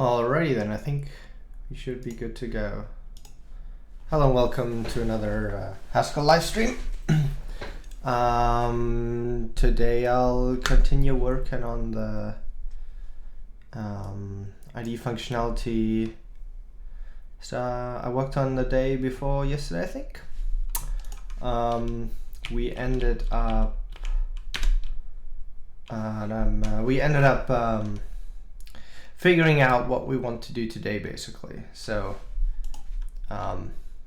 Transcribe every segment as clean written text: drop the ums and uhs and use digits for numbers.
Alrighty then, I think we should be good to go. Hello and welcome to another Haskell live stream. Today I'll continue working on the IDE functionality I worked on the day before yesterday, I think. We ended up figuring out what we want to do today, basically. So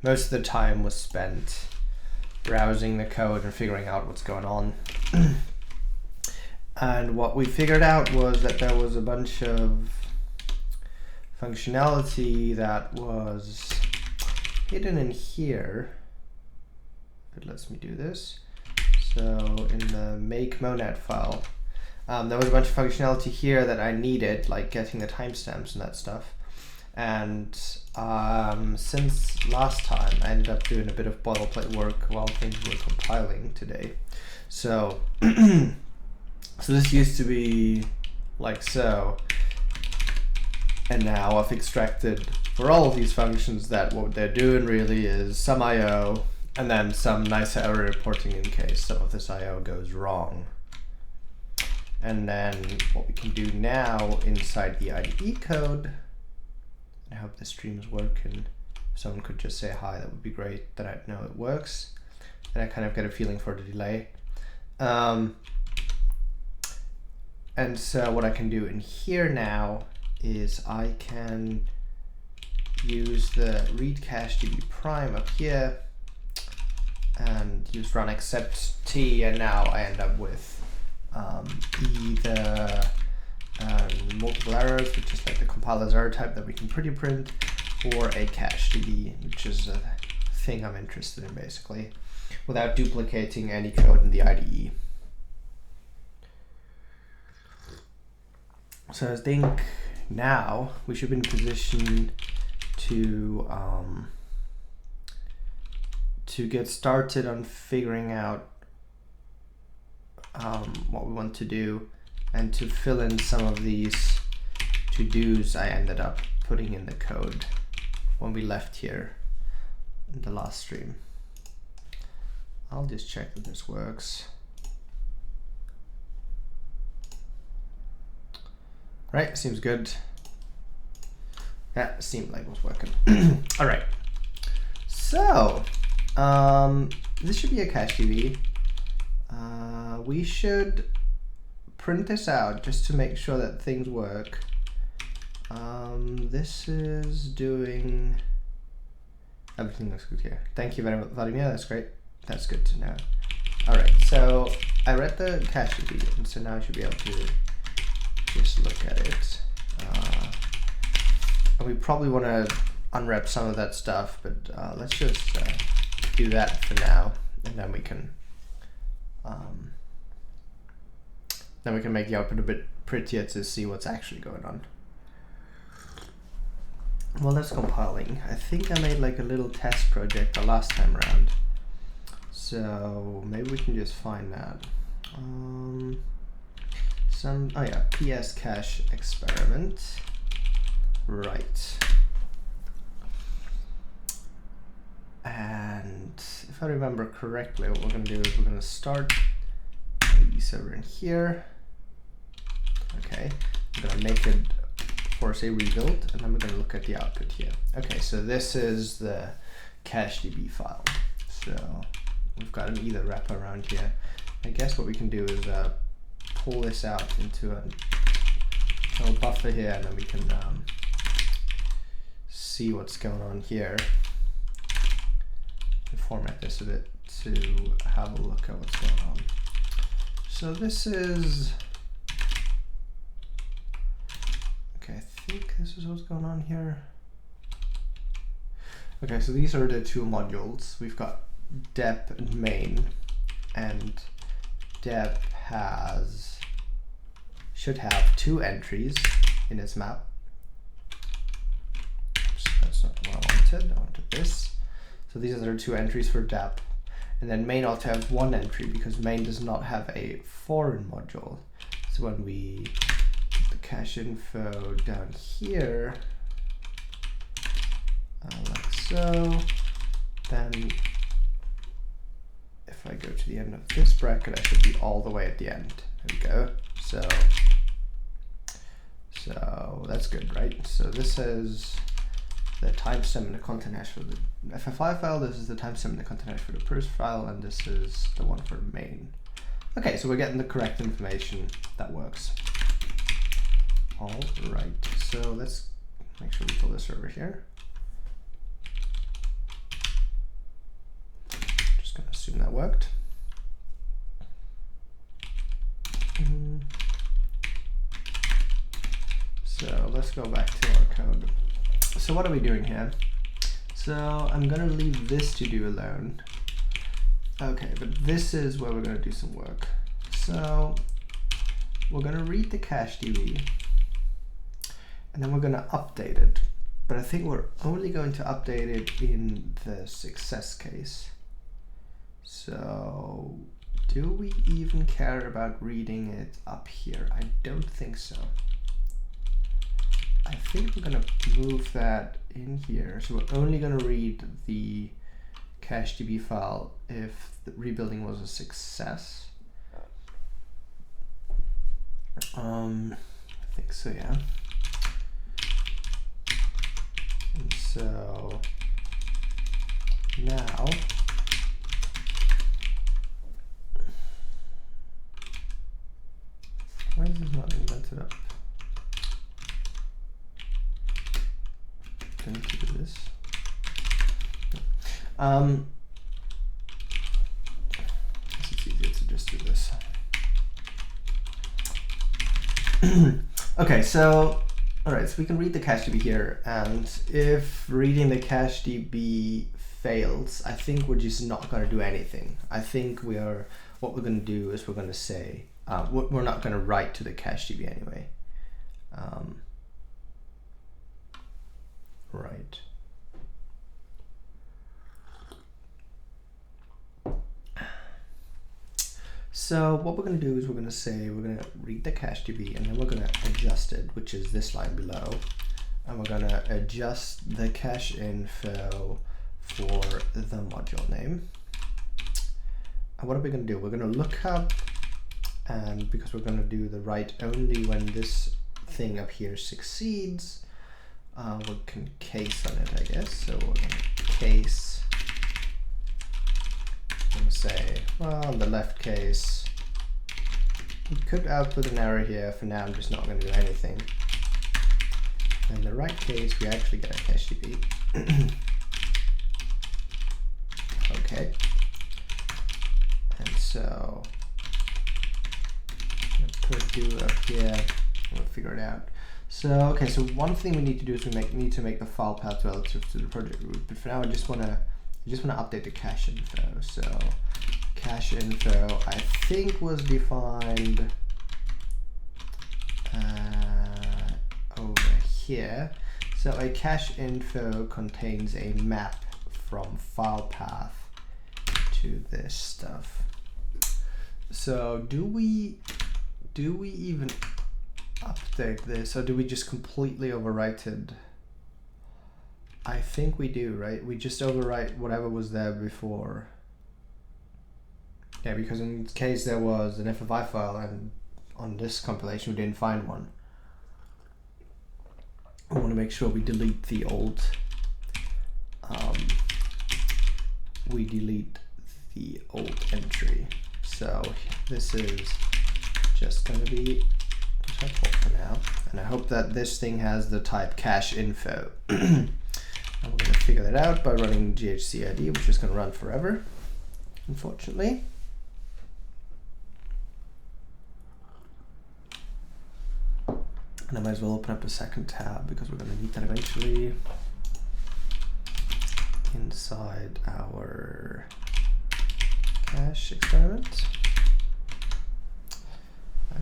most of the time was spent browsing the code and figuring out what's going on. And what we figured out was that there was a bunch of functionality that was hidden in here. If it lets me do this. So in the make monad file, there was a bunch of functionality here that I needed, like getting the timestamps and that stuff. And since last time, I ended up doing a bit of boilerplate work while things were compiling today. So, so this used to be like so. And now I've extracted for all of these functions that what they're doing really is some I/O and then some nice error reporting in case some of this I/O goes wrong. And then what we can do now inside the IDE code, I hope the stream is working. If someone could just say hi, that would be great, then I'd know it works. And I kind of get a feeling for the delay. And so what I can do in here now is I can use the read cache db prime up here and use run except t, and now I end up with either multiple errors, which is like the compiler's error type that we can pretty print, or a cache db, which is a thing I'm interested in basically, without duplicating any code in the IDE. So I think now we should be in position to get started on figuring out what we want to do, and to fill in some of these to-dos I ended up putting in the code when we left here in the last stream. I'll just check that this works. Right, seems good. That seemed like it was working. All right, so this should be a cache DB. We should print this out just to make sure that things work. This is doing, everything looks good here. Thank you very much, Vladimir, that's great. That's good to know. All right, so I read the cache DB, and so now I should be able to just look at it. And we probably want to unwrap some of that stuff, but let's just do that for now, and then we can make the output a bit prettier to see what's actually going on. Well, that's compiling. I think I made like a little test project the last time around, so maybe we can just find that. Oh yeah, PS cache experiment. Right. And if I remember correctly, what we're going to do is we're going to start the server in here. Okay, I'm going to make it force a rebuild, and then we're going to look at the output here. Okay, so this is the cache db file. So we've got an either wrapper around here. I guess what we can do is pull this out into a little buffer here, and then we can see what's going on here and format this a bit to have a look at what's going on. So this is, okay, I think this is what's going on here. Okay, so these are the two modules. We've got dep and main, and dep should have 2 entries in its map. Oops, that's not what I wanted. I wanted this. So these are the 2 entries for dep. And then main also has 1 entry because main does not have a foreign module. So when we the cache info down here, like so. Then if I go to the end of this bracket, I should be all the way at the end. There we go. So that's good, right? So this is the timestamp and the content hash for the FFI file. This is the timestamp and the content hash for the PureScript file, and this is the one for the main. Okay, so we're getting the correct information. That works. All right, so let's make sure we pull this over here. Just gonna assume that worked. So let's go back to our code. So what are we doing here? So I'm gonna leave this to do alone. Okay, but this is where we're gonna do some work. So we're gonna read the cache DB, and then we're gonna update it. But I think we're only going to update it in the success case. So do we even care about reading it up here? I don't think so. I think we're gonna move that in here. So we're only gonna read the cache DB file if the rebuilding was a success. I think so, yeah. And so now why is this not indented up? I need to do this. It's easier to just do this. Okay, so all right, so we can read the cache DB here, and if reading the cache DB fails, I think we're just not going to do anything. I think what we're going to do is we're going to say we're not going to write to the cache DB anyway. Right. So what we're going to do is we're going to say we're going to read the cache DB, and then we're going to adjust it, which is this line below, and we're going to adjust the cache info for the module name. And what are we going to do? We're going to look up, and because we're going to do the write only when this thing up here succeeds, we can case on it, I guess. So we're going to case and say, well, in the left case, we could output an error here. For now, I'm just not going to do anything. In the right case, we actually get a cache DB. Okay. And so let's put do up here, and we'll figure it out. So, okay, so one thing we need to do is we need to make the file path relative to the project root. But for now, I just want to update the cache info. So cache info, I think, was defined over here. So a cache info contains a map from file path to this stuff. So do we even update this, or do we just completely overwrite it? I think we do, right? We just overwrite whatever was there before. Yeah, because in case there was an FFI file and on this compilation we didn't find one, I want to make sure we delete the old entry. So this is just going to be default for now, and I hope that this thing has the type cache info. And we're going to figure that out by running GHC IDE, which is going to run forever, unfortunately. And I might as well open up the second tab because we're going to need that eventually inside our cache experiment.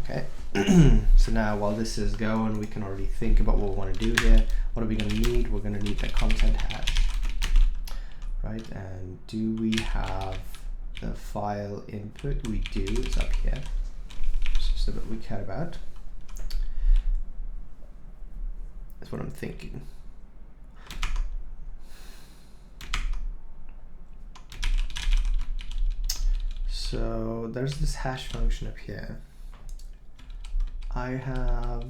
Okay, so now while this is going, we can already think about what we want to do here. What are we going to need? We're going to need the content hash, right? And do we have the file input? We do, it's up here. It's just a bit we care about. what I'm thinking. So there's this hash function up here. I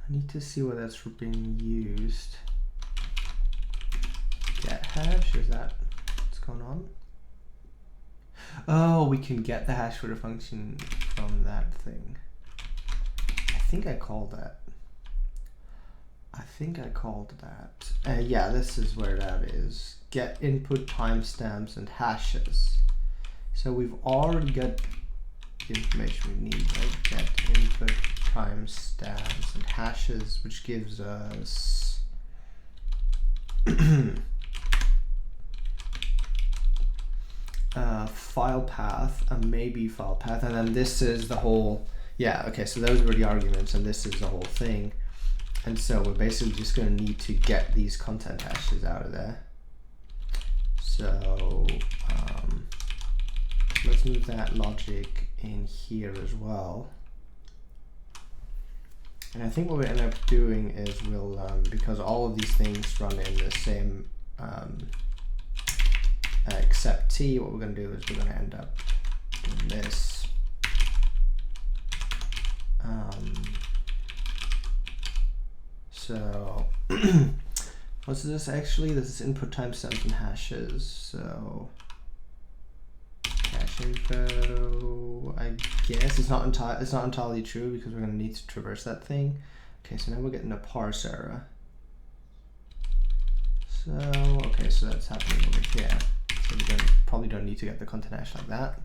need to see what that's for being used. Get hash, is that what's going on? Oh, we can get the hash for the function from that thing. I think I called that. Yeah, this is where that is. Get input timestamps and hashes. So we've already got the information we need, right? Get input timestamps and hashes, which gives us file path, a maybe file path, and then this is the whole, yeah, okay, so those were the arguments and this is the whole thing. And so we're basically just going to need to get these content hashes out of there. So let's move that logic in here as well. And I think what we end up doing is we'll, because all of these things run in the same except T, what we're going to do is we're going to end up doing this. So what's this actually? This is input timestamps and hashes. So hash info, I guess it's not entirely true because we're going to need to traverse that thing. Okay, so now we're getting a parse error. So okay, so that's happening over here. So we probably don't need to get the content hash like that.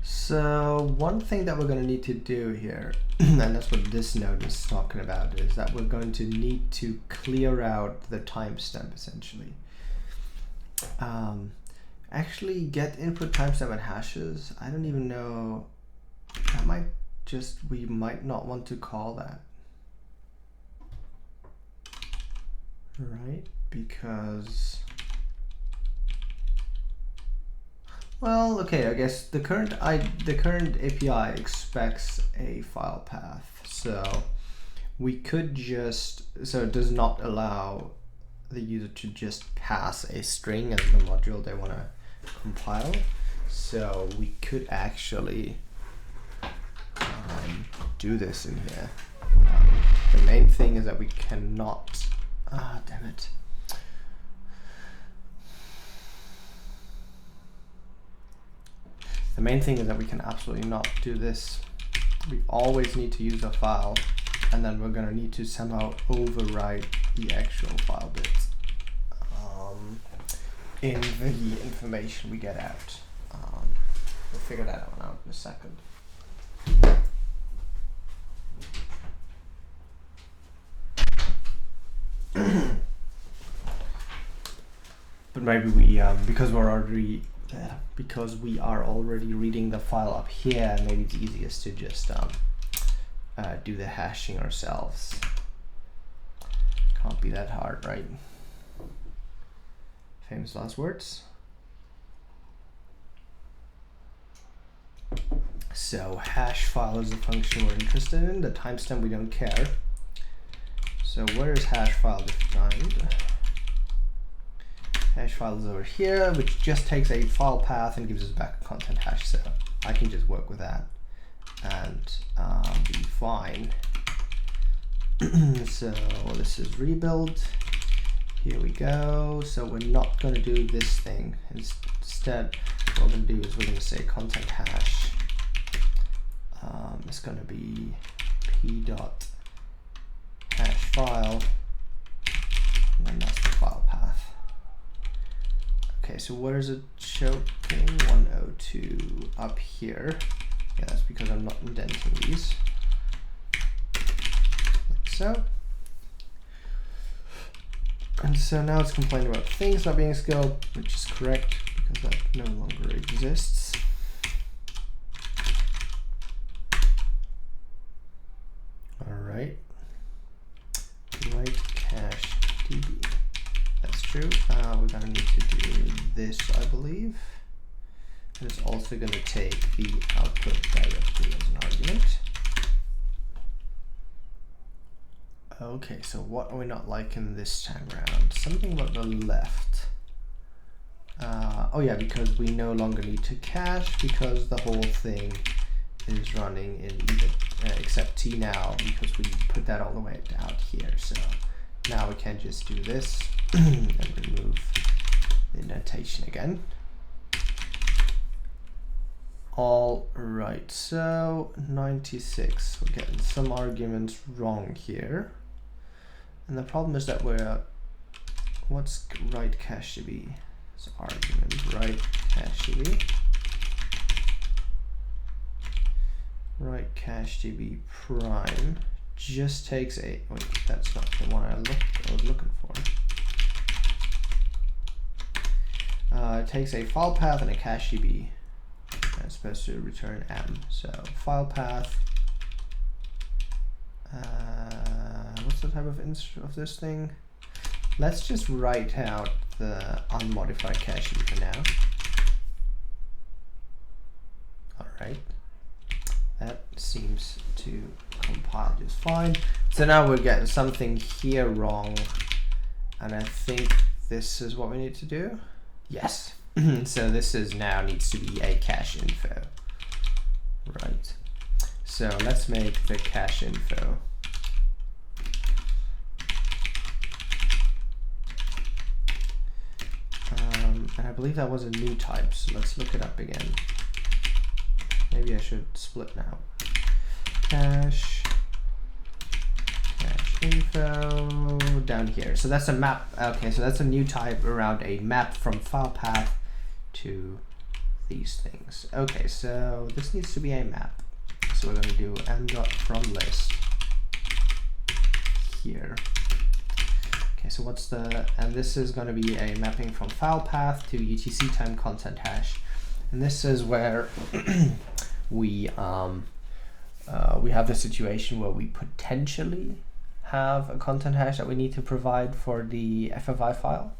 So one thing that we're going to need to do here, and that's what this node is talking about, is that we're going to need to clear out the timestamp essentially. Actually, get input timestamp and hashes. I don't even know. That might just, we might not want to call that, right? Because, well, okay, I guess the current API expects a file path, so we could just, so it does not allow the user to just pass a string as the module they want to compile. So we could actually do this in here. The main thing is that we cannot, damn it. The main thing is that we can absolutely not do this. We always need to use a file, and then we're going to need to somehow overwrite the actual file bits in the information we get out. We'll figure that one out in a second. But maybe we, because we are already reading the file up here, maybe it's easiest to just do the hashing ourselves. Can't be that hard, right? Famous last words. So hash file is the function we're interested in. The timestamp we don't care. So where is hash file defined? Hash file is over here, which just takes a file path and gives us back a content hash. So I can just work with that and be fine. So this is rebuild. Here we go. So we're not going to do this thing. Instead, what we're going to do is we're going to say content hash. It's going to be p.hash file, and then that's the file path. Okay, so where is it choking? 102 up here. Yeah, that's because I'm not indenting these. Like so. And so now it's complaining about things not being scaled, which is correct because that no longer exists. this, I believe. And it's also going to take the output directly as an argument. Okay, so what are we not liking this time around? Something about the left. Oh yeah, because we no longer need to cache because the whole thing is running in except T now, because we put that all the way out here. So now we can just do this and remove the indentation again. All right, so 96. We're getting some arguments wrong here. And the problem is that we're, what's right cache to be? It's argument, right cache to be. Right cache to be prime just takes a, wait, that's not the one I was looking for. It takes a file path and a cache DB. It's supposed to return M. So file path. What's the type of this thing? Let's just write out the unmodified cache DB for now. All right. That seems to compile just fine. So now we're getting something here wrong, and I think this is what we need to do. Yes. So this is now needs to be a cache info. Right. So let's make the cache info. And I believe that was a new type, so let's look it up again. Maybe I should split now. Cache info down here. So that's a map. Okay, so that's a new type around a map from file path to these things. Okay, so this needs to be a map. So we're going to do m.fromList here. Okay, so what's the, and this is going to be a mapping from file path to UTC time content hash. And this is where we have the situation where we potentially have a content hash that we need to provide for the FFI file.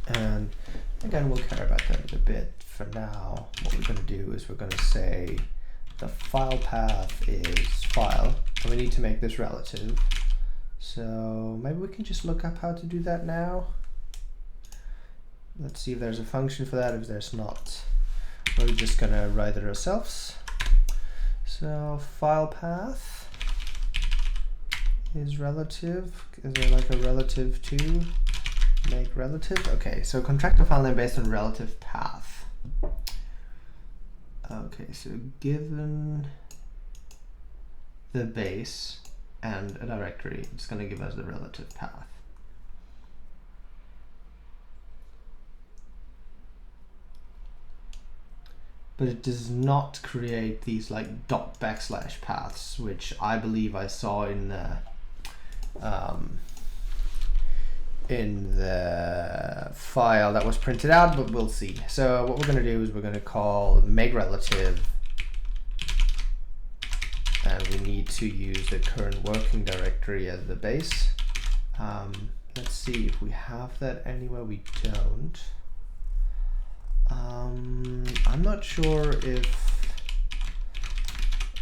And again, we'll care about that a bit. For now, what we're going to do is we're going to say the file path is file, and we need to make this relative. So maybe we can just look up how to do that now. Let's see if there's a function for that. If there's not, we're just going to write it ourselves. So file path is relative. Is there like a relative to? Make relative. Okay, so contract a file name based on relative path. Okay, so given the base and a directory, it's going to give us the relative path. But it does not create these like dot backslash paths, which I believe I saw in the file that was printed out, but we'll see. So what we're going to do is we're going to call make relative, and we need to use the current working directory as the base. Let's see if we have that anywhere. We don't. I'm not sure if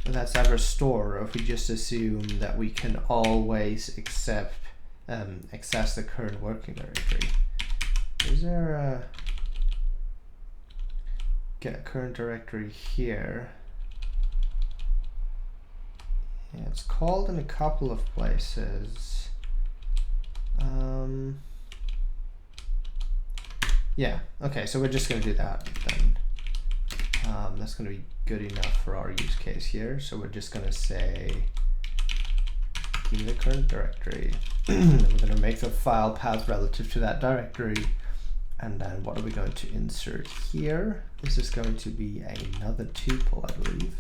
that's ever stored, or if we just assume that we can always access the current working directory. Is there a get current directory here? Yeah, it's called in a couple of places. Yeah, okay, so we're just going to do that then. That's going to be good enough for our use case here. So we're just going to say, give me the current directory. And we're going to make the file path relative to that directory. And then what are we going to insert here? This is going to be another tuple, I believe,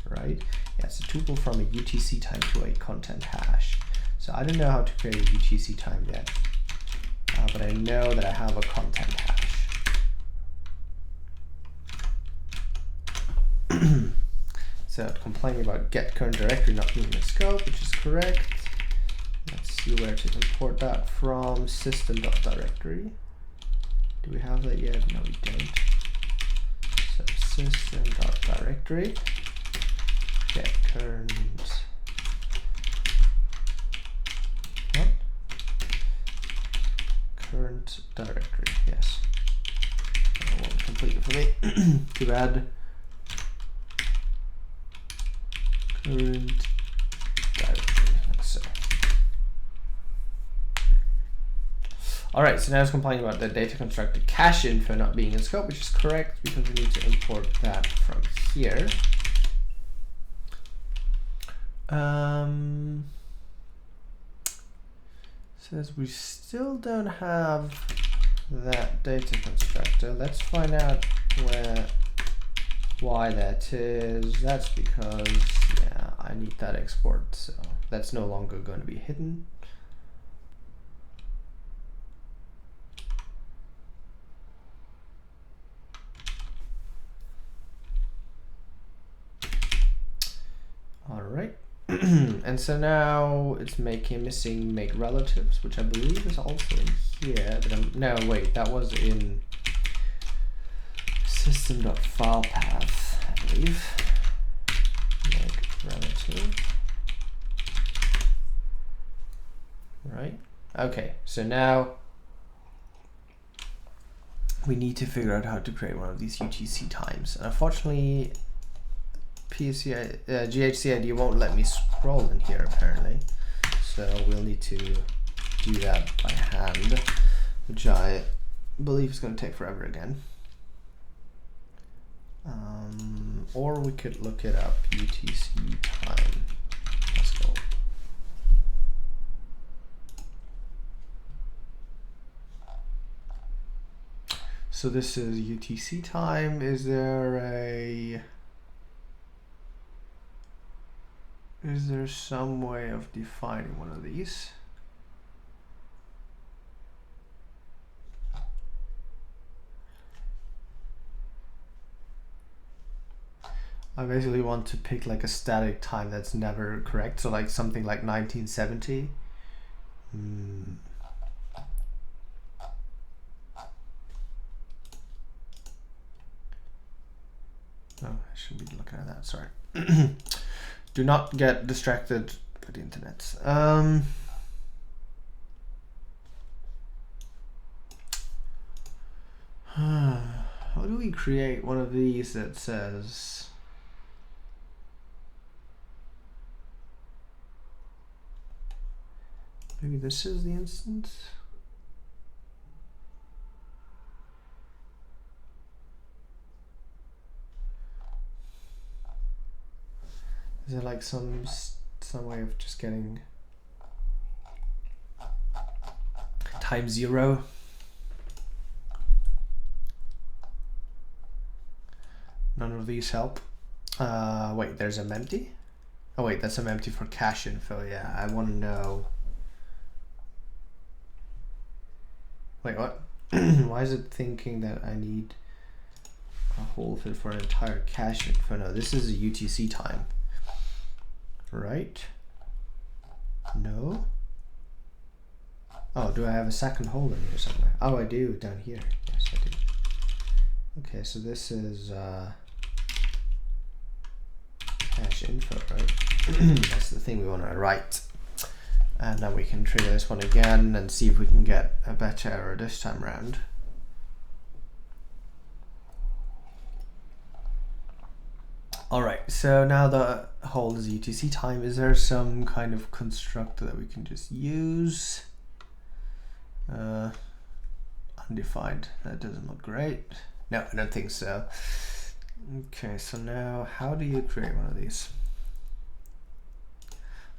right? Yeah, it's a tuple from a UTC time to a content hash. So I don't know how to create a UTC time yet. But I know that I have a content hash. So complaining about get current directory not being in scope, which is correct. Let's see see where to import that from. System.directory. Do we have that yet? No, we don't. So system.directory. Get current. What? Current directory. Yes. That won't complete it for me. Too bad. Current directory. Let's see. All right, so now it's complaining about the data constructor cache info not being in scope, which is correct because we need to import that from here. Says we still don't have that data constructor. Let's find out why that is. That's because, yeah, I need that export, so that's no longer going to be hidden. All right. And so now it's missing make relatives, which I believe is also in here. But no, wait, that was in system.filepath, I believe. Make relative. Right. Okay. So now we need to figure out how to create one of these UTC times. And unfortunately, GHCID won't let me scroll in here apparently, so we'll need to do that by hand, which I believe is going to take forever again. Or we could look it up. UTC time. Let's go. So this is UTC time. Is there some way of defining one of these? I basically want to pick like a static time that's never correct. So like something like 1970. Oh, I shouldn't be looking at that, sorry. Do not get distracted by the internet. How do we create one of these that says maybe this is the instance? Is there like some way of just getting time 0? None of these help. Wait, there's a mempty? Oh wait, that's a mempty for cache info. Yeah, I want to know. Wait, what? Why is it thinking that I need a whole fit for an entire cache info? No, this is a UTC time. Right? No? Oh, do I have a second hole in here somewhere? Oh, I do, down here. Yes, I do. Okay, so this is cache info, right? That's the thing we want to write. And now we can trigger this one again and see if we can get a better error this time around. All right, so now the whole is UTC time. Is there some kind of constructor that we can just use? Undefined, that doesn't look great. No, I don't think so. Okay, so now how do you create one of these?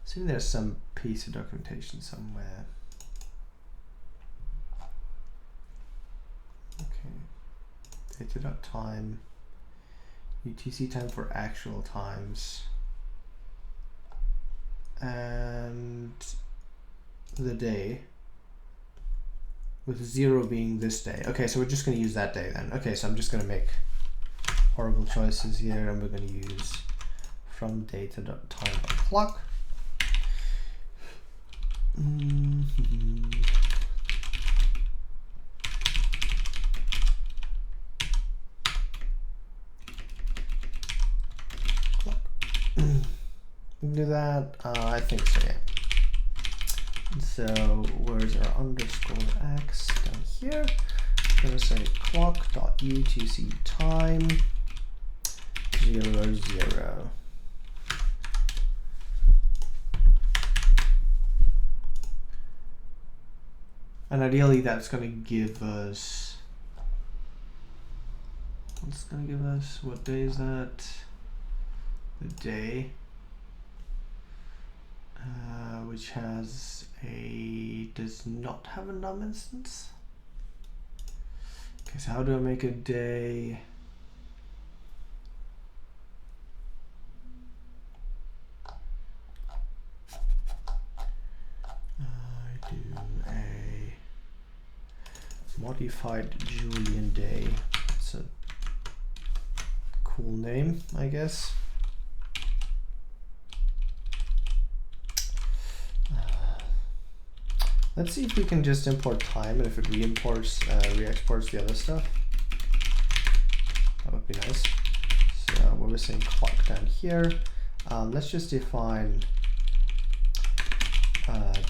See, there's some piece of documentation somewhere. Okay, data.time. UTC time for actual times, and the day, with 0 being this day. Okay, so we're just going to use that day then. Okay, so I'm just going to make horrible choices here, and we're going to use from data.time.clock. Do that? I think so, yeah. So where's our underscore x down here? I'm gonna say clock.utc time 0, 0. And ideally that's gonna give us, what's gonna give us, what day is that? The day, which has does not have a num instance. Okay, so how do I make a day? I do a modified Julian day. It's a cool name, I guess. Let's see if we can just import time, and if it re-exports the other stuff. That would be nice. So we're saying clock down here. Let's just define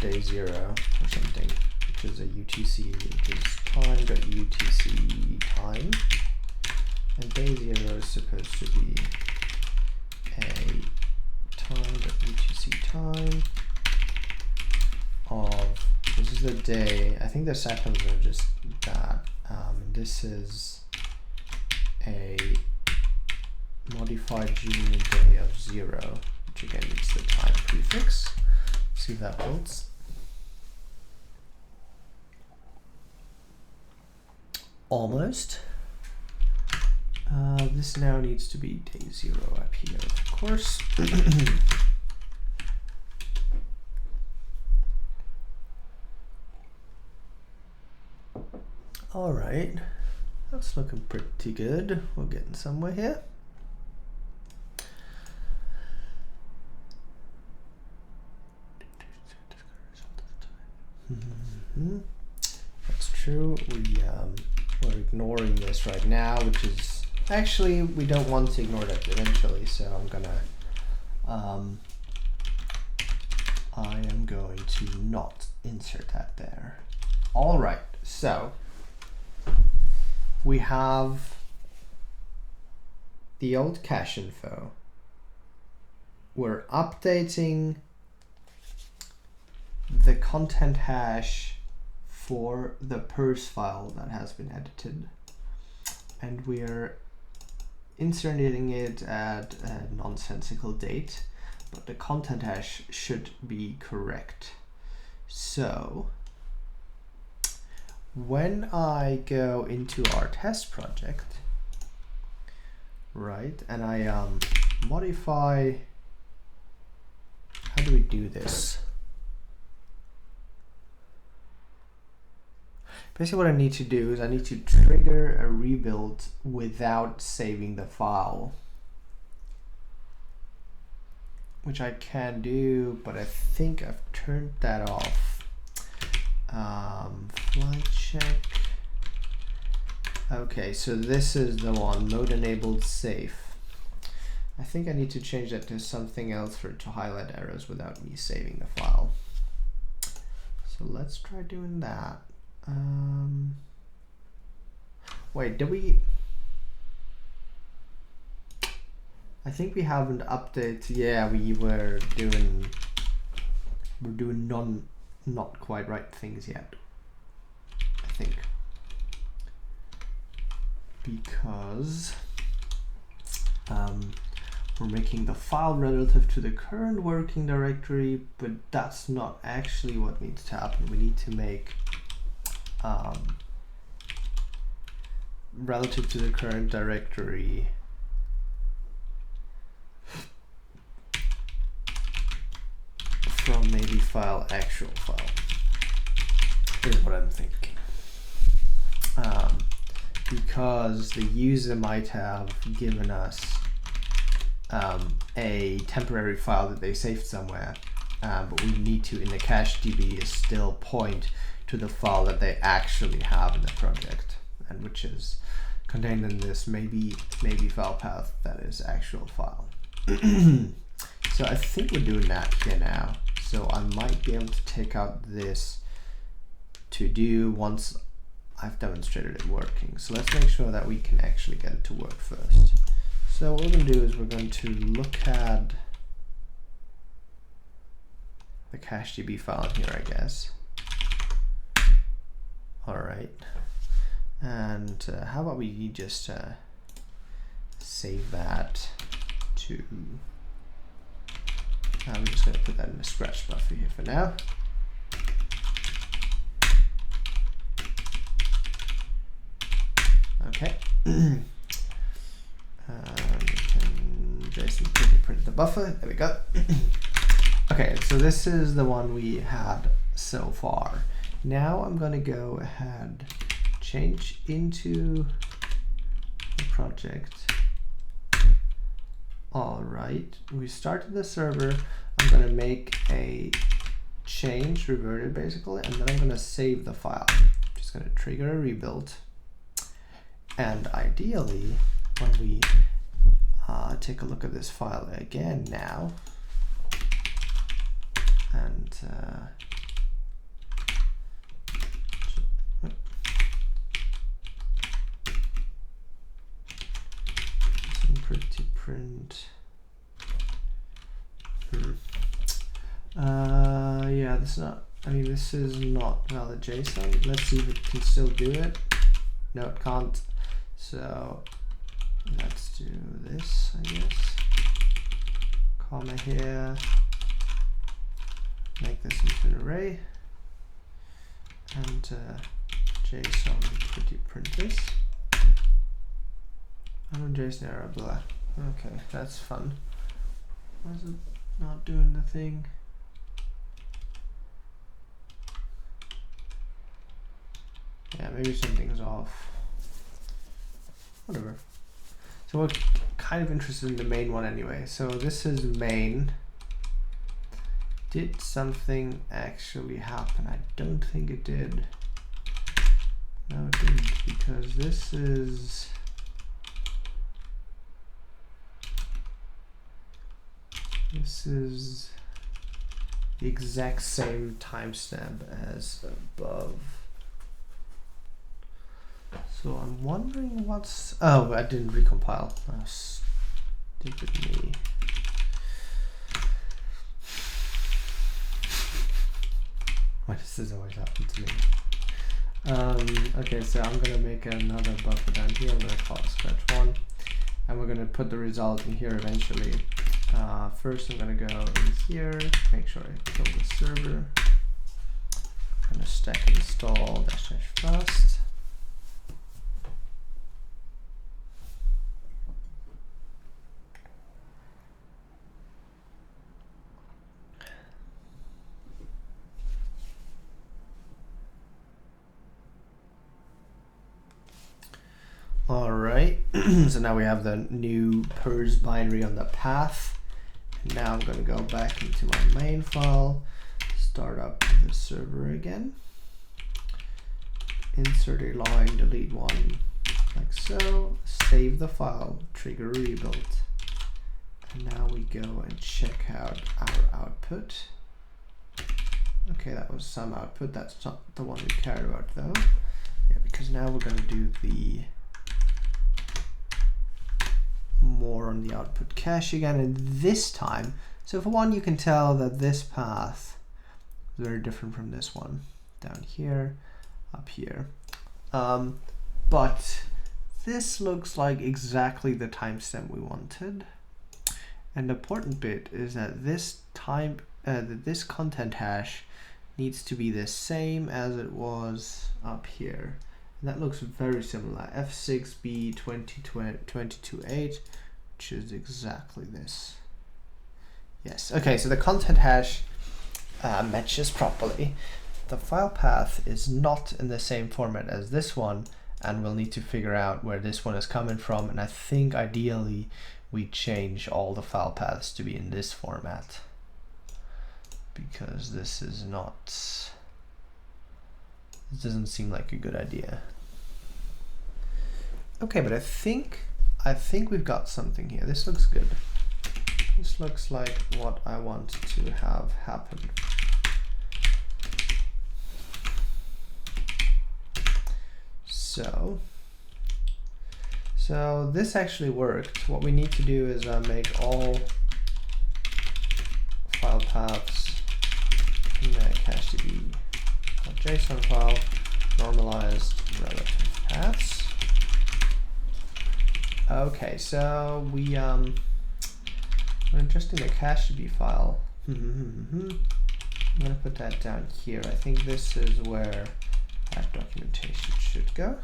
day 0 or something, which is a UTC, which is time.utc time. And day 0 is supposed to be a time.utc time of, this is the day, I think the seconds are just that. This is a modified Julian day of 0, which again is the time prefix. See if that builds. Almost. This now needs to be day 0 up here, of course. All right, that's looking pretty good. We're getting somewhere here. That's true. We're ignoring this right now, which is actually, we don't want to ignore that eventually. So I'm gonna, I am going to not insert that there. All right, so we have the old cache info. We're updating the content hash for the pers file that has been edited, and we're inserting it at a nonsensical date, but the content hash should be correct. So when I go into our test project, right, and I modify, how do we do this? Basically what I need to do is I need to trigger a rebuild without saving the file, which I can do, but I think I've turned that off. Flight check. Okay, so this is the one, mode enabled safe. I think I need to change that to something else for it to highlight errors without me saving the file. So let's try doing that. Wait, did we? I think we haven't updated. Yeah, we're doing not quite right things yet, I think, because we're making the file relative to the current working directory, but that's not actually what needs to happen. We need to make relative to the current directory from maybe file actual file. Here's what I'm thinking. Because the user might have given us a temporary file that they saved somewhere, but we need to, in the cache DB, still point to the file that they actually have in the project, and which is contained in this maybe file path that is actual file. So I think we're doing that here now. So I might be able to take out this to do once I've demonstrated it working. So let's make sure that we can actually get it to work first. So what we're going to do is we're going to look at the cache DB file here, I guess. All right. And how about we just save that to, I'm just going to put that in a scratch buffer here for now. Okay. Jason print the buffer. There we go. Okay, so this is the one we had so far. Now I'm going to go ahead, change into the project. All right, we started the server. I'm going to make a change, revert it basically, and then I'm going to save the file. Just going to trigger a rebuild. And ideally, when we take a look at this file again now, and some pretty print. Yeah, this is not. I mean, this is not valid JSON. Let's see if it can still do it. No, it can't. So let's do this, I guess. Comma here. Make this into an array. And JSON pretty print this. I'm on JSON error, blah. Okay, that's fun. Why is it not doing the thing? Yeah, maybe something's off. Whatever. So we're kind of interested in the main one anyway. So this is main. Did something actually happen? I don't think it did. No, it didn't, because this is the exact same timestamp as above. So I'm wondering what's, oh, I didn't recompile. Oh, stupid me. Why does this always happen to me? Okay, so I'm gonna make another buffer down here. I'm gonna call it scratch1, and we're gonna put the result in here eventually. First, I'm gonna go in here, make sure I kill the server. I'm gonna stack install --fast. All right, so now we have the new PureS binary on the path. And now I'm going to go back into my main file, start up the server again, insert a line, delete one, like so, save the file, trigger rebuild. And now we go and check out our output. Okay, that was some output. That's not the one we cared about though. Yeah, because now we're going to do the more on the output cache again, and this time, so for one, you can tell that this path is very different from this one down here, up here, but this looks like exactly the timestamp we wanted. And the important bit is that this this content hash needs to be the same as it was up here. And that looks very similar, F6B228, which is exactly this. Yes, okay, so the content hash matches properly. The file path is not in the same format as this one, and we'll need to figure out where this one is coming from. And I think ideally we change all the file paths to be in this format, because this is not, this doesn't seem like a good idea. Okay, but I think we've got something here. This looks good. This looks like what I want to have happen. So this actually worked. What we need to do is make all file paths in the cached.json file normalized relative paths. Okay, so we're just in the cached file. I'm gonna put that down here. I think this is where that documentation should go.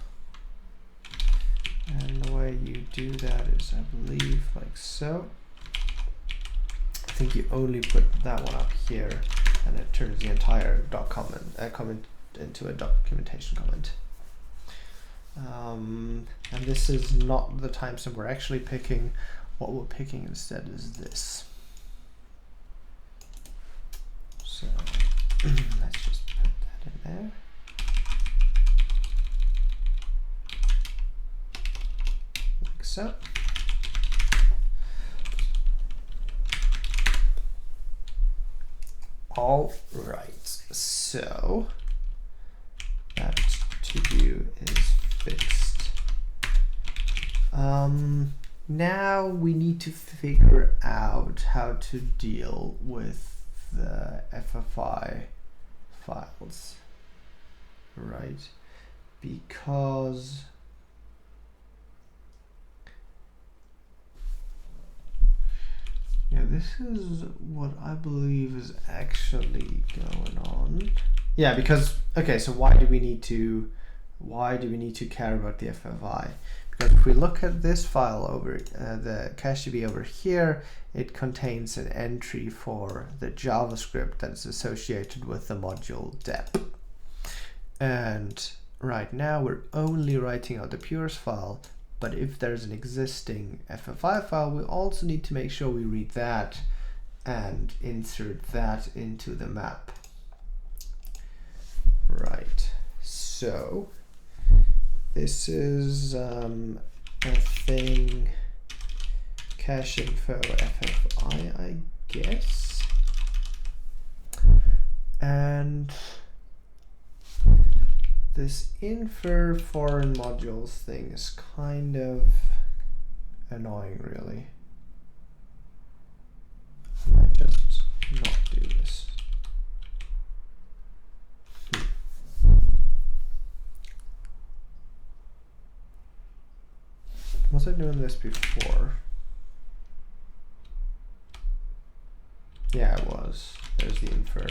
And the way you do that is, I believe, like so. I think you only put that one up here, and it turns the entire comment into a documentation comment. And this is not the timestamp we're actually picking. What we're picking instead is this. So let's just put that in there. Like so. All right, so that to do is fixed. Now we need to figure out how to deal with the FFI files, right? Because yeah, this is what I believe is actually going on. Yeah, because okay, so why do we need to care about the FFI? Because if we look at this file over the cached over here, it contains an entry for the JavaScript that is associated with the module dep. And right now we're only writing out the pures file, but if there's an existing FFI file, we also need to make sure we read that and insert that into the map. Right, so this is a thing cache info FFI, I guess. And this infer foreign modules thing is kind of annoying, really. I might just not do this. Was I doing this before? Yeah, it was. There's the infer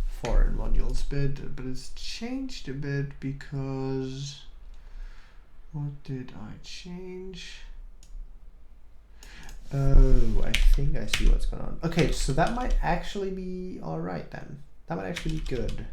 foreign modules bit, but it's changed a bit because what did I change? Oh, I think I see what's going on. Okay, so that might actually be all right then. That might actually be good.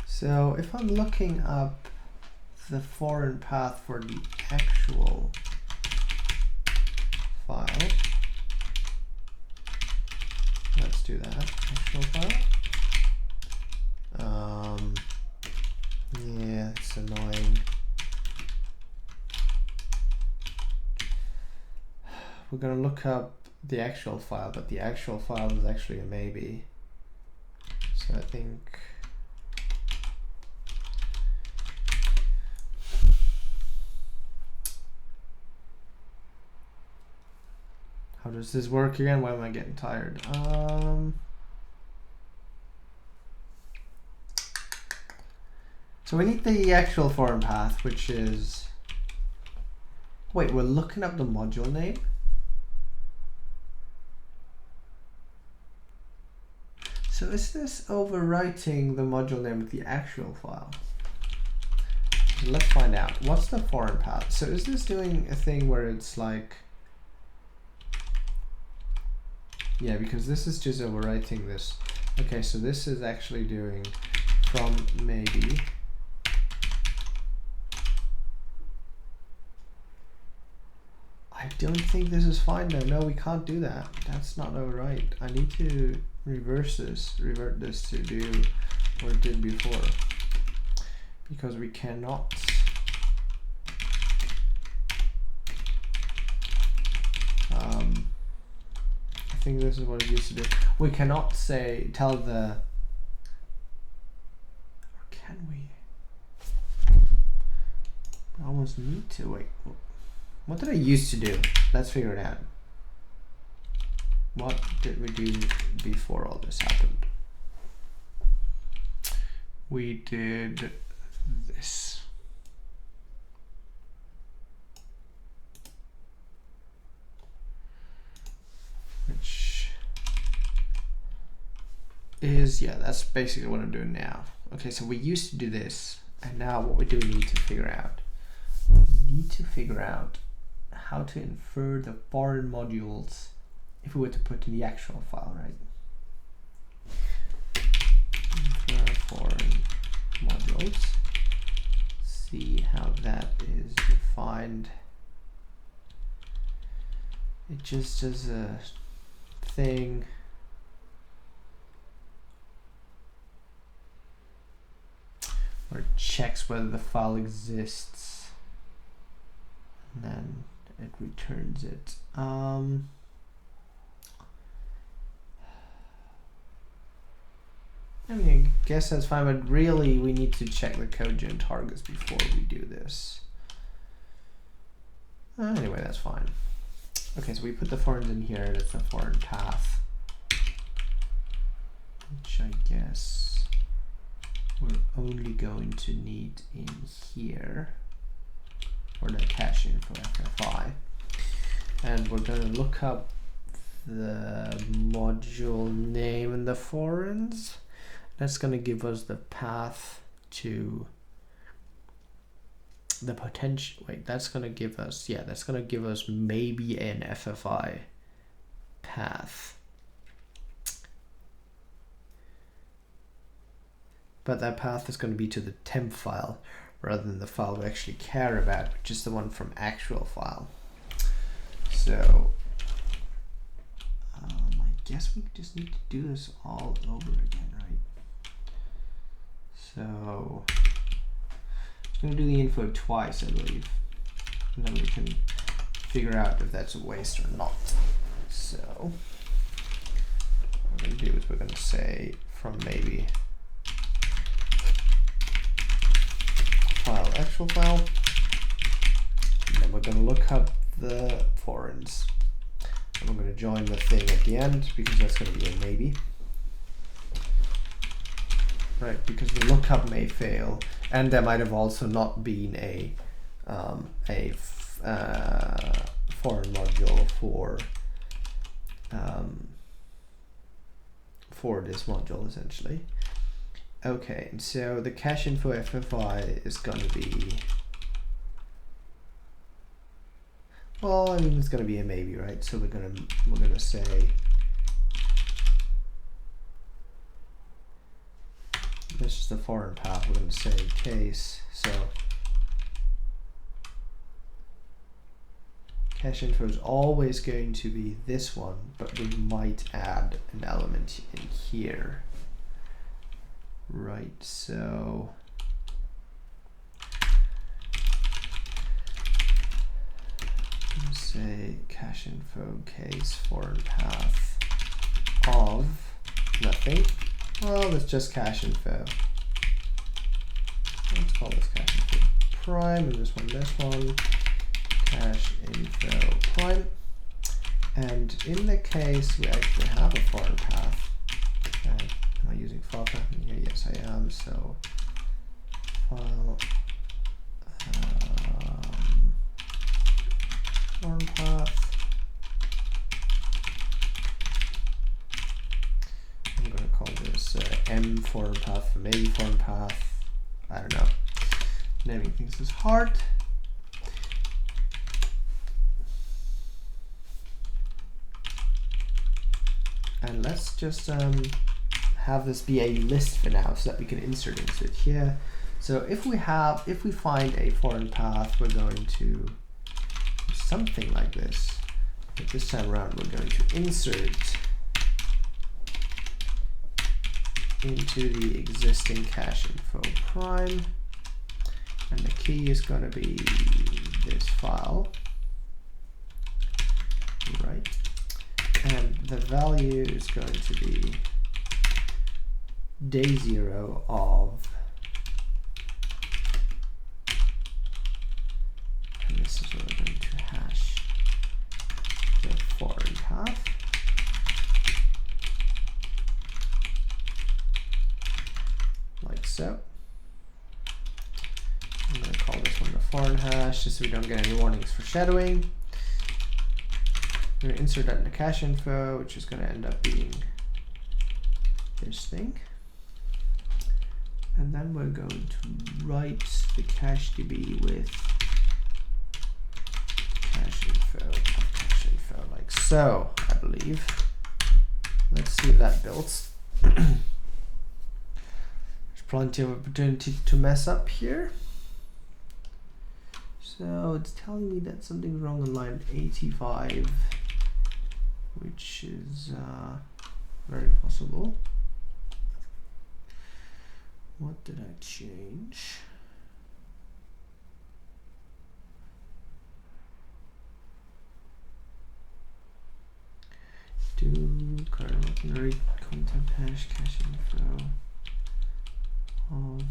So if I'm looking up the foreign path for the actual file, let's do that, actual file. Yeah, it's annoying. We're gonna look up the actual file, but the actual file is actually a maybe. So I think how does this work again? Why am I getting tired? So we need the actual foreign path, which is, wait, we're looking up the module name? So is this overwriting the module name of the actual file? Let's find out. What's the foreign path? So is this doing a thing where it's like, yeah, because this is just overwriting this. Okay, so this is actually doing from maybe. I don't think this is fine though. No, we can't do that. That's not overwrite. I need to revert this to do what it did before. Because we cannot I think this is what it used to do. We cannot say tell the, or can we? We almost need to. Wait, what did I used to do? Let's figure it out. What did we do before all this happened? We did this. Which is, yeah, that's basically what I'm doing now. Okay, so we used to do this, and now what do we need to figure out? We need to figure out how to infer the foreign modules if we were to put in the actual file, right? Infer foreign modules. See how that is defined. It just does a thing. Or it checks whether the file exists. And then it returns it. I mean, I guess that's fine, but really we need to check the code-gen targets before we do this. Anyway, that's fine. Okay, so we put the foreigns in here. That's the foreign path, which I guess we're only going to need in here for the cache info FFI. And we're going to look up the module name in the foreigns. That's going to give us the path to the potential. Wait, that's going to give us, yeah, that's going to give us maybe an FFI path. But that path is going to be to the temp file rather than the file we actually care about, which is the one from actual file. So I guess we just need to do this all over again, right? So I'm going to do the info twice, I believe, and then we can figure out if that's a waste or not. So what we're going to do is we're going to say from maybe file actual file, and then we're going to look up the foreigns, and we're going to join the thing at the end because that's going to be a maybe. Right, because the lookup may fail, and there might have also not been a foreign module for this module essentially. Okay, so the cache info FFI is going to be, well, I mean it's going to be a maybe, right? So we're gonna say this is the foreign path. We're going to say case. So cache info is always going to be this one, but we might add an element in here. Right, so let's say cache info case foreign path of nothing. Well, it's just cache info. Let's call this cache info prime, and this one, cache info prime. And in the case we actually have a foreign path. Am I using file path in here? Yes, I am. So file foreign path. I'm going to call this foreign path, maybe foreign path. I don't know. Naming things is hard. And let's just have this be a list for now so that we can insert into it here. So if we find a foreign path, we're going to do something like this. But this time around, we're going to insert into the existing cache info prime. And the key is going to be this file, right? And the value is going to be day 0 of, and this is what we're going to hash the foreign path. Like so. I'm going to call this one the foreign hash just so we don't get any warnings for shadowing. We're going to insert that in the cache info, which is going to end up being this thing. And then we're going to write the cache DB with cache info like so, I believe. Let's see if that builds. There's plenty of opportunity to mess up here. So it's telling me that something's wrong on line 85, which is very possible. What did I change? Do current read content hash cache info of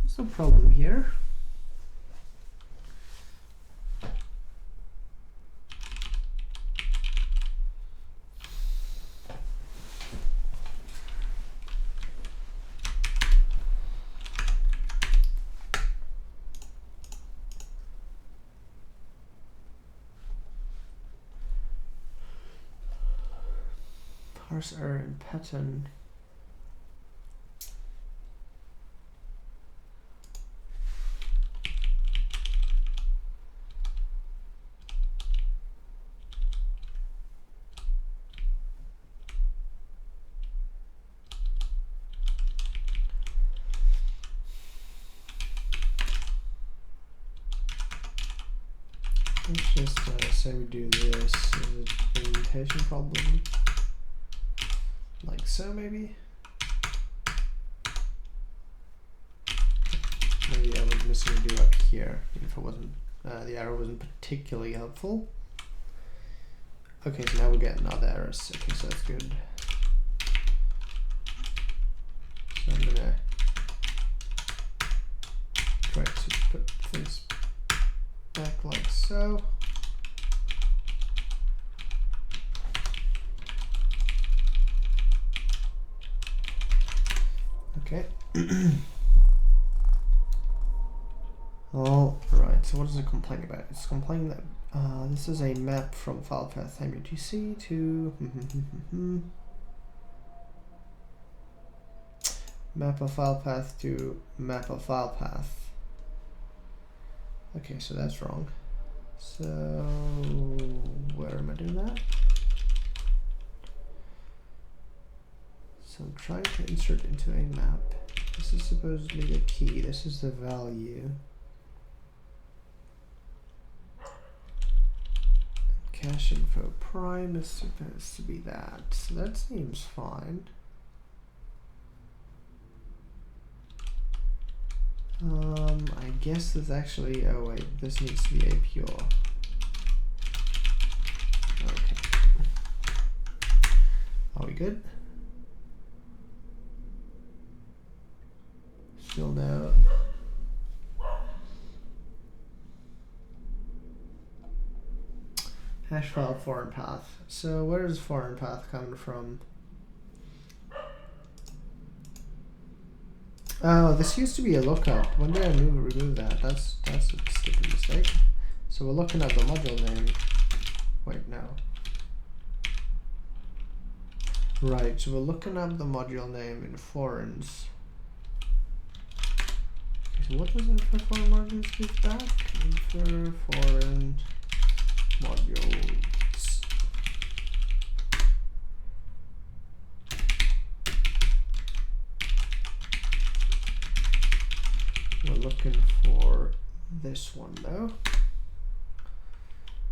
there's no problem here. Parse error and pattern. Let's just say we do this as an indentation problem. Like so, maybe. Maybe I was missing a do up here if it wasn't the arrow wasn't particularly helpful. Okay, so now we're getting other errors. Okay, so that's good. So I'm gonna try to put things back like so. Okay. All right. So what is it complaining about? It's complaining that this is a map from file path MUTC to map of file path to map of file path. Okay, so that's wrong. So where am I doing that? So I'm trying to insert into a map. This is supposedly the key. This is the value. Cache info prime is supposed to be that. So that seems fine. I guess this actually, oh wait, this needs to be a pure. Okay. Are we good? Still no. Hash file foreign path. So where is foreign path coming from? Oh, this used to be a lookup. When did I remove that? That's a stupid mistake. So we're looking at the module name. Wait, no. Right, so we're looking up the module name in foreigns. Okay, so what does infer foreign modules give back? Infer foreign modules. We're looking for this one though,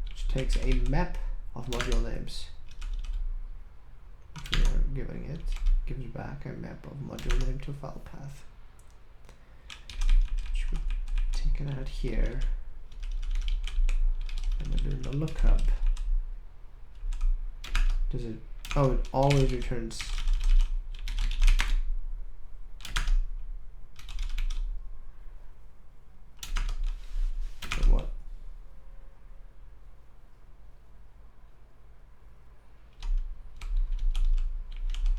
which takes a map of module names. Which we are giving it, gives back a map of module name to file path. Which we've taken out here. And we're doing the lookup. Does it, oh, it always returns. What?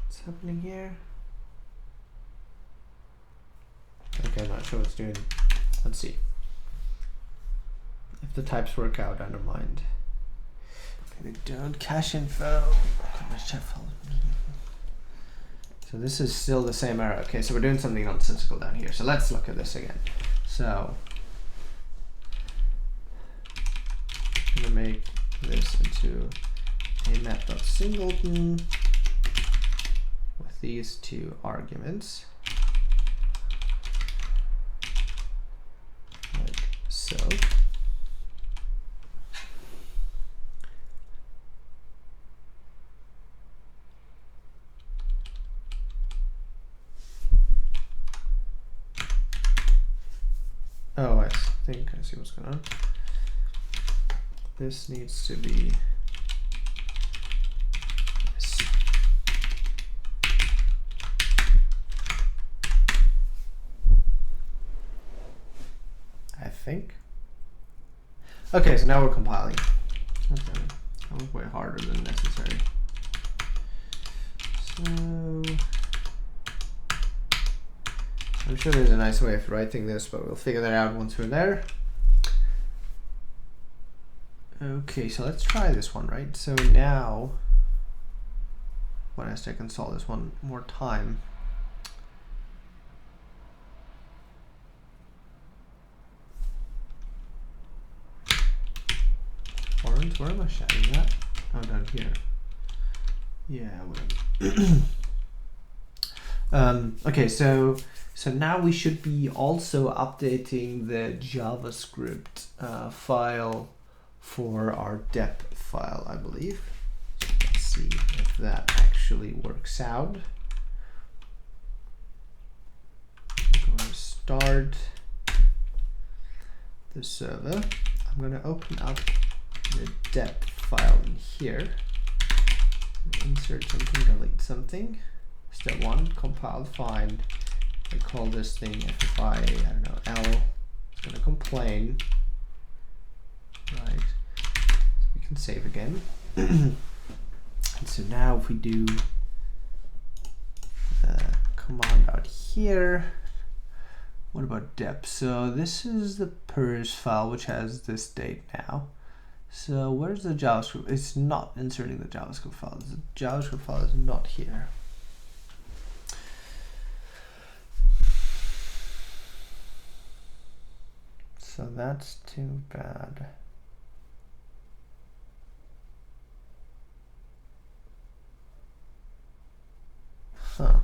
What's happening here? Okay, I'm not sure what's doing. Let's see. If the types work out, I don't mind. Okay, they don't. Cache info. So this is still the same error. Okay, so we're doing something nonsensical down here. So let's look at this again. So I'm gonna make this into a map.singleton with these two arguments, like so. Oh, I think I see what's going on. This needs to be this. I think. Okay, so now we're compiling. Okay, that was way harder than necessary. So I'm sure there's a nice way of writing this, but we'll figure that out once we're there. Okay, so let's try this one, right? So now, when I can solve this one more time. Orange, where am I shouting that? Oh, down here. Yeah, whatever. Okay, so now we should be also updating the JavaScript file for our dep file, I believe. So let's see if that actually works out. I'm going to start the server. I'm going to open up the dep file in here. Insert something, delete something. Step 1, compile, find. I call this thing FFI, I don't know, L. It's going to complain. Right. So we can save again. And so now if we do the command out here, what about dep? So this is the pers file which has this date now. So where's the JavaScript? It's not inserting the JavaScript file. The JavaScript file is not here. So that's too bad. Huh.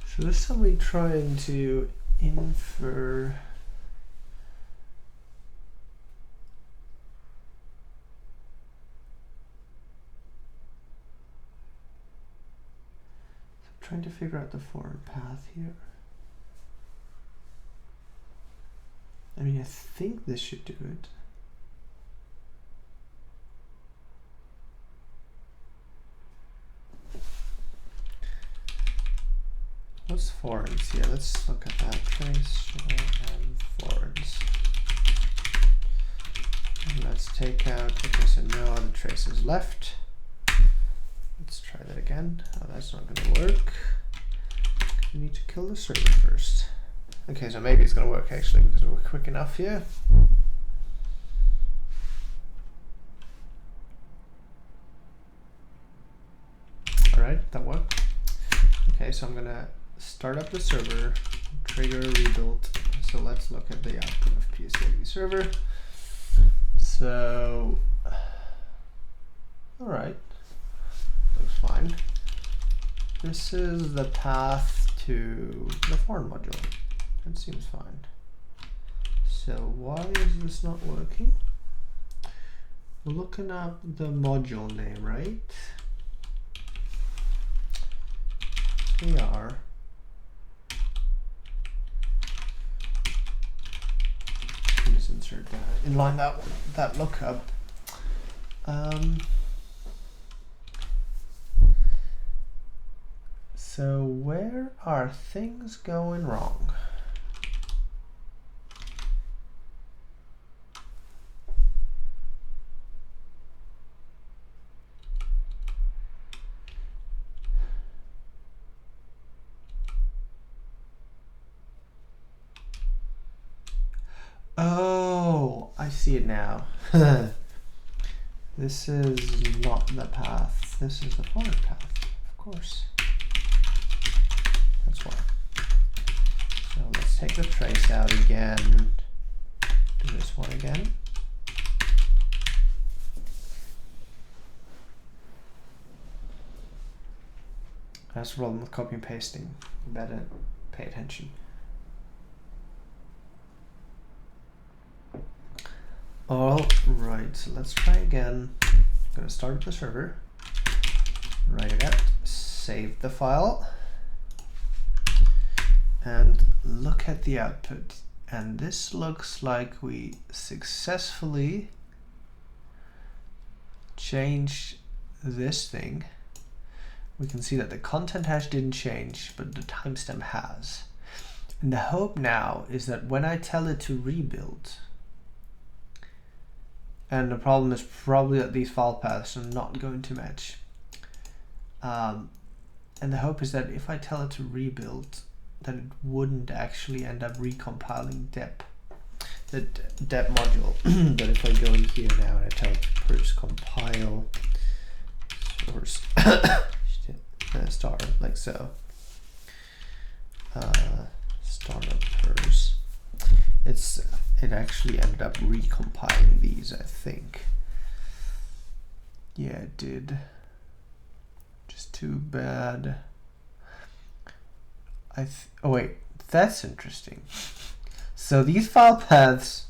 So this is somebody trying to infer. So I'm trying to figure out the forward path here. I mean, I think this should do it. What's foreigns here? Let's look at that. Trace and foreigns. And let's take out, okay, so no other traces left. Let's try that again. Oh, that's not going to work. We need to kill the server first. Okay, so maybe it's going to work actually because we're quick enough here. All right, that worked. Okay, so I'm going to start up the server, trigger rebuild. So let's look at the output of PureScript's server. So, all right, looks fine. This is the path to the foreign module. That seems fine. So why is this not working? We're looking up the module name, right? We are. Just insert that, inline that lookup. So where are things going wrong? Oh, I see it now. This is not the path. This is the forward path, of course. That's why. So let's take the trace out again. Do this one again. That's the problem with copy and pasting. You better pay attention. All right, so let's try again. I'm gonna start up the server, write it out, save the file, and look at the output. And this looks like we successfully changed this thing. We can see that the content hash didn't change, but the timestamp has. And the hope now is that when I tell it to rebuild, and the problem is probably that these file paths are not going to match. And the hope is that if I tell it to rebuild, that it wouldn't actually end up recompiling dep, the dep module. But if I go in here now and I tell it to first compile source star, like so, startup pers, it actually ended up recompiling these, I think. Yeah, it did. Just too bad. Oh wait, that's interesting. So these file paths,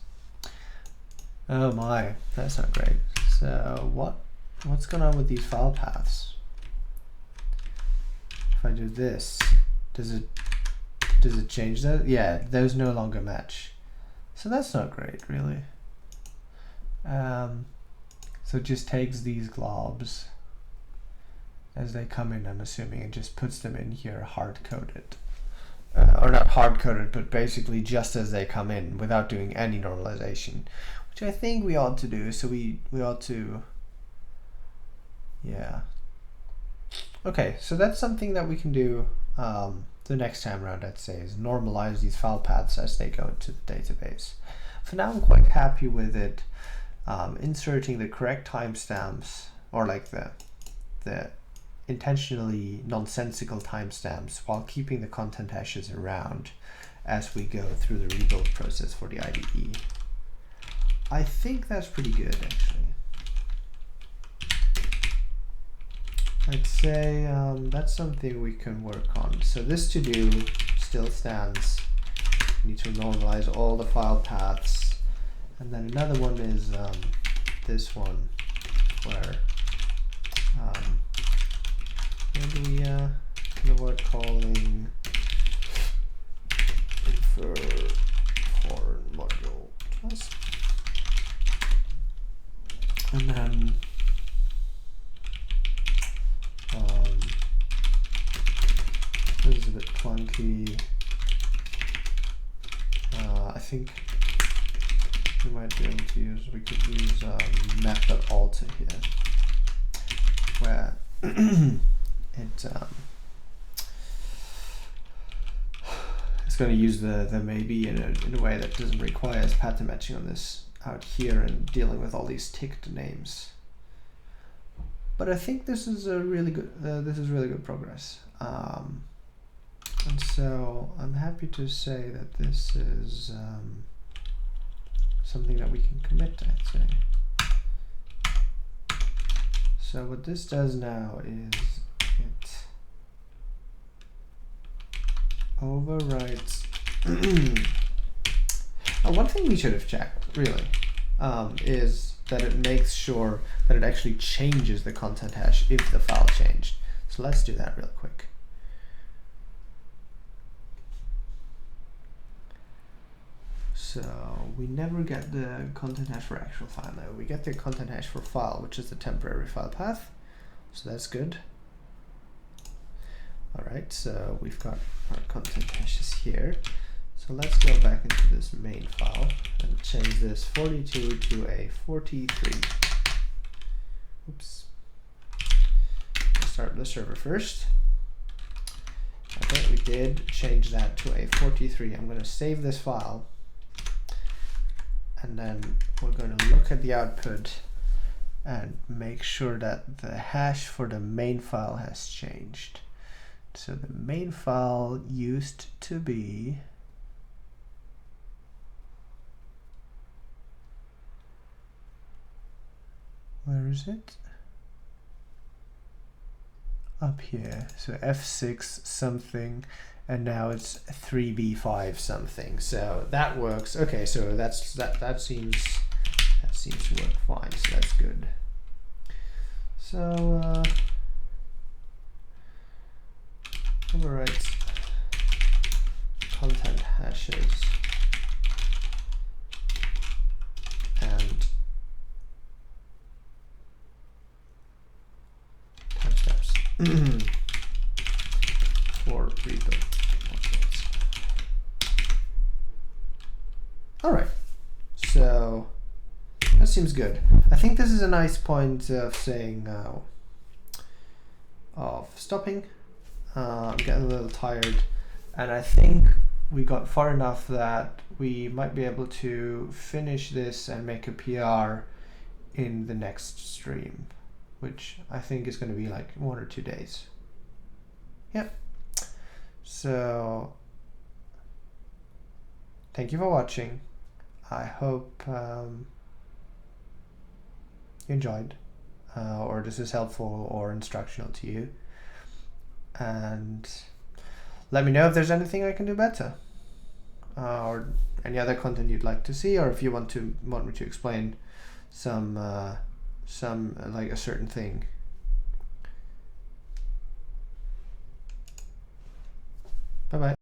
oh my, that's not great. So what's going on with these file paths? If I do this, does it change that? Yeah, those no longer match. So that's not great, really. So it just takes these globs as they come in, I'm assuming, and just puts them in here hard-coded. Or not hard-coded, but basically just as they come in without doing any normalization, which I think we ought to do. So we ought to, yeah. Okay, so that's something that we can do the next time around, I'd say, is normalize these file paths as they go into the database. For now, I'm quite happy with it. Inserting the correct timestamps, or like the intentionally nonsensical timestamps, while keeping the content hashes around as we go through the rebuild process for the IDE. I think that's pretty good, actually. I'd say that's something we can work on. So this to do still stands. We need to normalize all the file paths. And then another one is this one, where do we the word calling infer foreign module. And then this is a bit clunky. I think we might be able to use, we could use map.alter here, where it's going to use the maybe in a way that doesn't require pattern matching on this out here and dealing with all these ticked names. But I think this is a really good really good progress. And so I'm happy to say that this is something that we can commit, I'd say. So what this does now is it overrides. One thing we should have checked, really, is that it makes sure that it actually changes the content hash if the file changed. So let's do that real quick. So we never get the content hash for actual file now. We get the content hash for file, which is the temporary file path. So that's good. All right, so we've got our content hashes here. So let's go back into this main file and change this 42 to a 43. Oops. Let's start the server first. Okay, we did change that to a 43. I'm going to save this file. And then we're going to look at the output and make sure that the hash for the main file has changed. So the main file used to be where is it? Up here. So F6 something, and now it's 3B5 something. So that works. Okay, so that seems to work fine. So that's good. So overwrites content hashes and timestamps for rebuild objects. All right, so that seems good. I think this is a nice point of saying of stopping. I'm getting a little tired, and I think we got far enough that we might be able to finish this and make a PR in the next stream, which I think is going to be like 1 or 2 days. Yep. So thank you for watching. I hope you enjoyed, or this is helpful or instructional to you. And let me know if there's anything I can do better, or any other content you'd like to see, or if you want me to explain some like a certain thing. Bye bye.